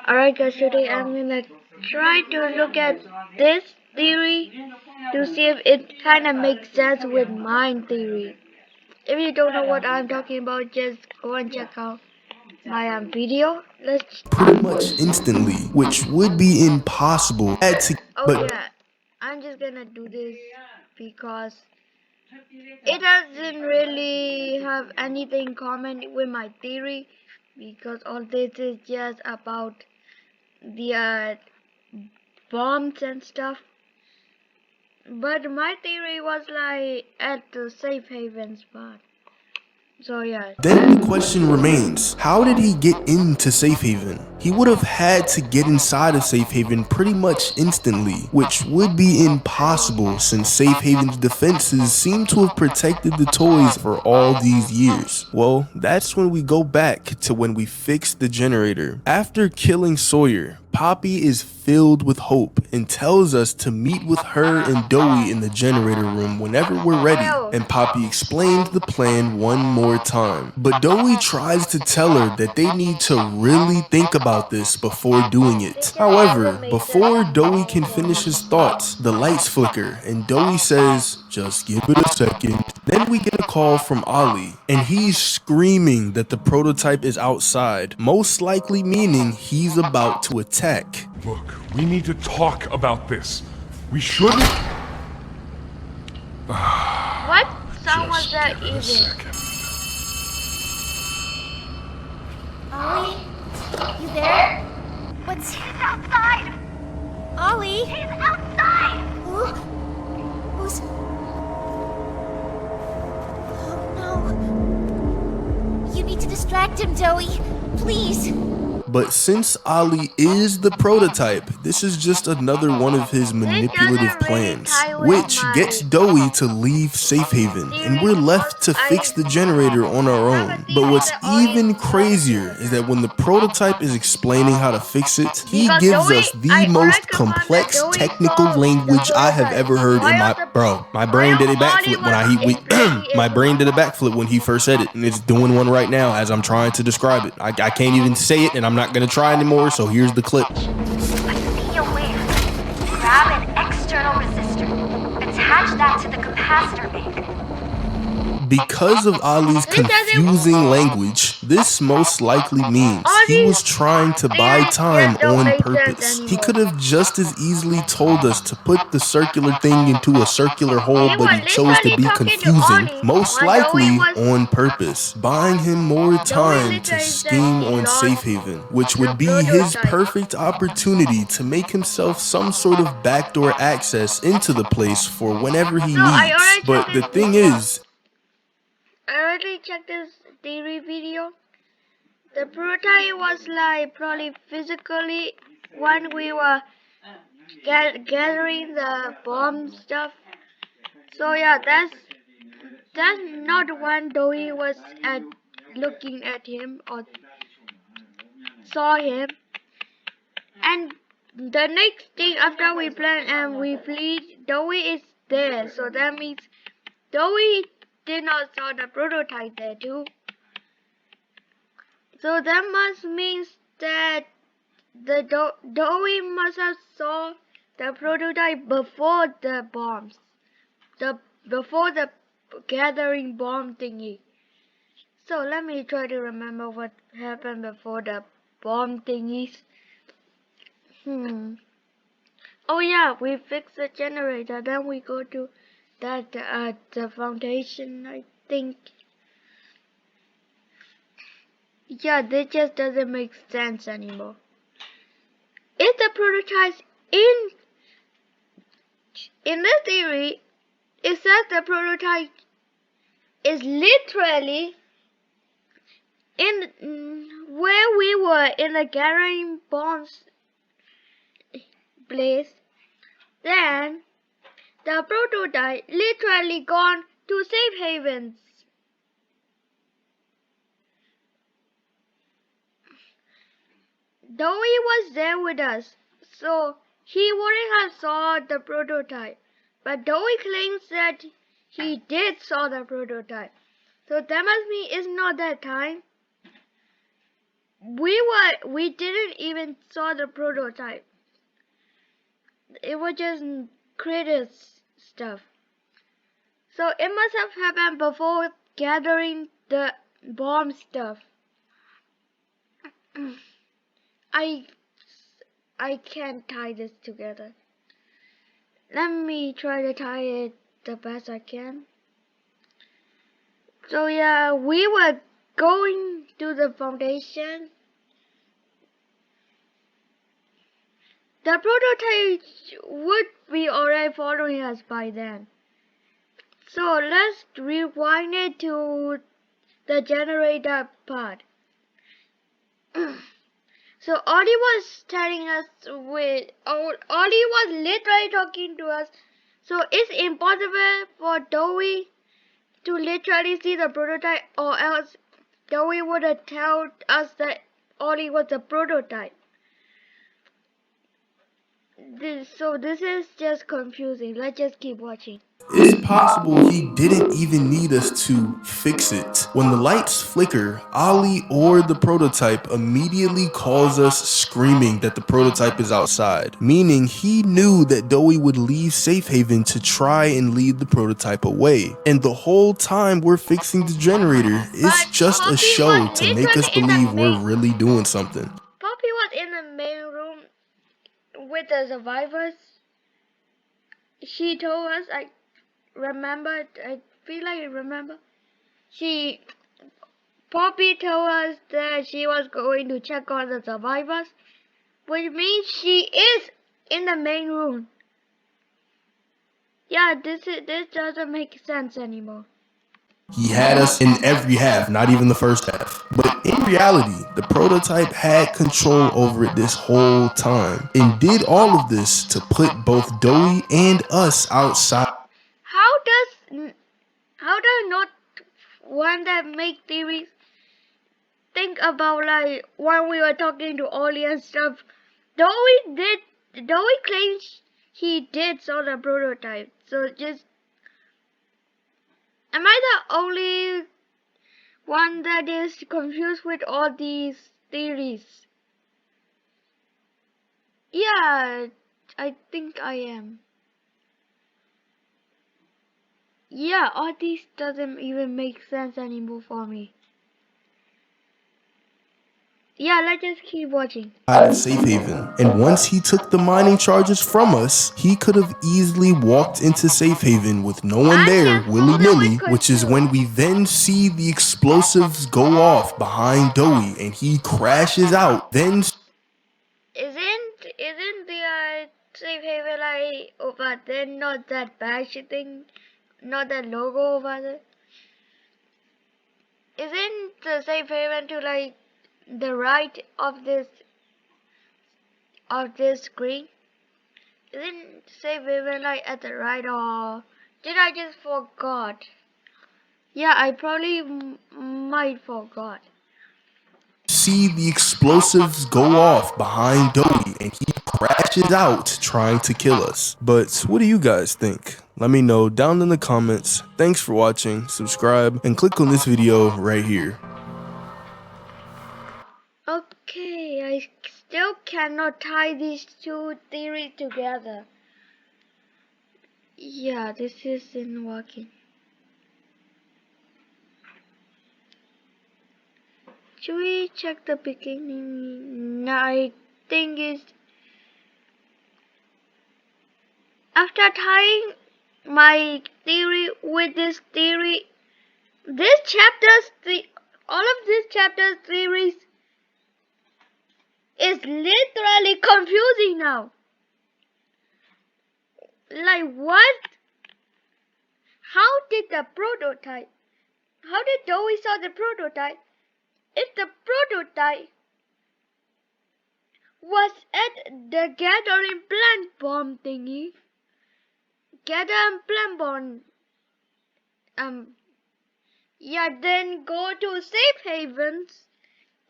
Alright guys, today I'm gonna try to look at this theory to see if it kinda makes sense with my theory. If you don't know what I'm talking about, just go and check out my video. Let's pretty much instantly, which would be impossible. yeah, I'm just gonna do this because it doesn't really have anything common with my theory, because all this is just about the bombs and stuff. But my theory was like at the safe haven spot. So yeah. Then the question remains, how did he get into Safe Haven? He would have had to get inside of Safe Haven pretty much instantly, which would be impossible since Safe Haven's defenses seem to have protected the toys for all these years. Well, that's when we go back to when we fixed the generator. After killing Sawyer, Poppy is filled with hope and tells us to meet with her and Doughy in the generator room whenever we're ready, and Poppy explains the plan one more time. But Doughy tries to tell her that they need to really think about this before doing it. However, before Doughy can finish his thoughts, the lights flicker and Doughy says, "Just give it a second." Then we get a call from Ollie, and he's screaming that the prototype is outside, most likely meaning he's about to attack. Look, we need to talk about this. We shouldn't... What sound was that Give it a even? second. Ollie? You there? What's... He's outside! Ollie? He's outside! Who's... Oh no. You need to distract him, Doughy. Please. But since Ollie is the prototype, this is just another one of his manipulative plans, which gets Doughy to leave Safe Haven, and we're left to fix the generator on our own. But what's even crazier is that when the prototype is explaining how to fix it, he gives us the most complex technical language I have ever heard in my... Bro, my brain did a backflip when my brain did a backflip when he first said it, and it's doing one right now as I'm trying to describe it. I can't even say it, and I'm not gonna try anymore, so here's the clip. Be aware. Grab an external resistor. Attach that to the capacitor bank. Because of Ollie's confusing language, this most likely means he was trying to buy time on purpose. He could have just as easily told us to put the circular thing into a circular hole, but he chose to be confusing, most likely on purpose, buying him more time to scheme on Safe Haven, which would be his perfect opportunity to make himself some sort of backdoor access into the place for whenever he needs. But the thing is, I already checked this theory video. The prototype was like probably physically when we were gathering the bomb stuff. So yeah, that's not when Doughy was looking at him or saw him. And the next thing after we plan and we flee, Doughy is there. So that means Doughy did not saw the prototype there too. So that must mean that the Doughy must have saw the prototype before the bombs, before the gathering bomb thingy. So let me try to remember what happened before the bomb thingies. Oh yeah, we fixed the generator. Then we go to that the foundation, I think. Yeah, this just doesn't make sense anymore. Is the prototype in this theory? It says the prototype is literally in where we were in the gathering bombs place. Then the prototype literally gone to safe havens. Doughy was there with us, so he wouldn't have saw the prototype. But Doughy claims that he did saw the prototype. So that must mean it's not that time. we didn't even saw the prototype. It was just created stuff. So it must have happened before gathering the bomb stuff. I can't tie this together. Let me try to tie it the best I can. So yeah, we were going to the foundation. The prototype would be already following us by then. So let's rewind it to the generator part. So Ollie was telling us Ollie was literally talking to us. So it's impossible for Dewey to literally see the prototype, or else Dewey would have told us that Ollie was the prototype. So this is just confusing. Let's just keep watching. It's possible he didn't even need us to fix it. When the lights flicker, Ollie or the prototype immediately calls us screaming that the prototype is outside, meaning he knew that Dewey would leave Safe Haven to try and lead the prototype away. And the whole time we're fixing the generator, it's just a show to make us believe we're really doing something. Poppy was in the main room with the survivors. She told us, I feel like I remember. Poppy told us that she was going to check on the survivors, which means she is in the main room. Yeah, this doesn't make sense anymore. He had us in every half, not even the first half. But in reality, the prototype had control over it this whole time, and did all of this to put both Dewey and us outside. How does not one that make theories think about, like, when we were talking to Ollie and stuff? Dewey claims he did saw the prototype. So just, am I the only one that is confused with all these theories? Yeah, I think I am. Yeah, all these doesn't even make sense anymore for me. Yeah, let's just keep watching. Safe Haven, and once he took the mining charges from us, he could have easily walked into Safe Haven with no one there willy-nilly, which is when we then see the explosives go off behind Dewey and he crashes out. Then Isn't the Safe Haven like over there, not that badge thing, not that logo over there? Isn't the Safe Haven to like the right of this screen? Isn't Safe Haven like at the right, or did I just forgot? Yeah, I probably might forgot. See the explosives go off behind Dewey and he crashes out trying to kill us. But what do you guys think? Let me know down in the comments. Thanks for watching, subscribe, and click on this video right here. Okay, I still cannot tie these two theories together. Yeah, this isn't working. Should we check the beginning? No, I think it's after tying my theory with this theory, all of this chapter's theories is literally confusing now. Like what? How did Dewey saw the prototype if the prototype was at the gathering plant bomb thingy? Gathering plant bomb. Yeah, then go to Safe Havens,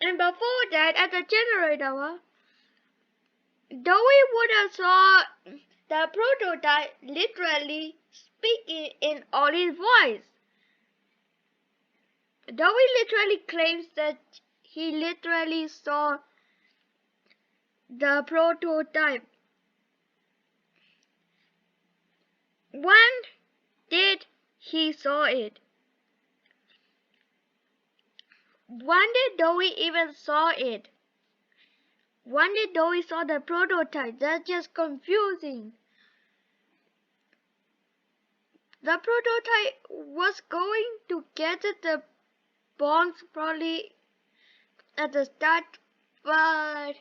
and before that at the generator, Dewey would have saw the prototype literally speaking in Ollie's voice. Dewey literally claims that he literally saw the prototype. When did he saw it? When did Dewey even saw it? When did Dewey saw the prototype? That's just confusing. The prototype was going to get the bombs probably at the start, but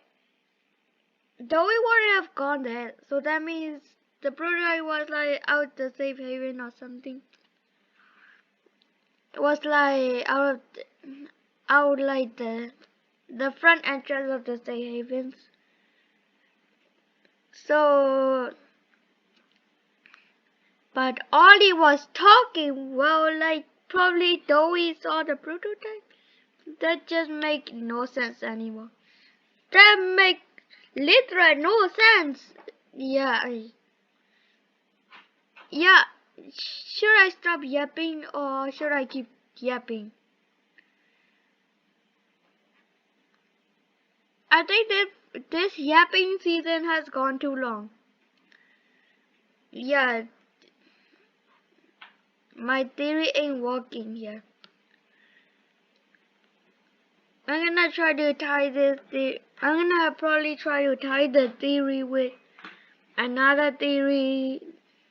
Dewey wouldn't have gone there. So that means the prototype was like out the safe haven or something. It was like out like the front entrance of the safe havens. So, but Ollie was talking. Well, like probably Dewey saw the prototype. That just make no sense anymore. That make literally no sense. Yeah. Yeah. Should I stop yapping or should I keep yapping? I think that this yapping season has gone too long. Yeah. My theory ain't working here. I'm gonna try to tie this. I'm gonna probably try to tie the theory with another theory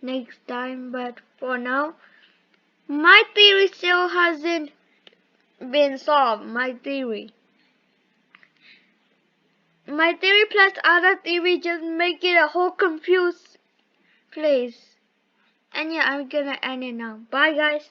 next time. But for now, my theory still hasn't been solved. My theory plus other theory just make it a whole confused place. And yeah, I'm gonna end it now. Bye, guys.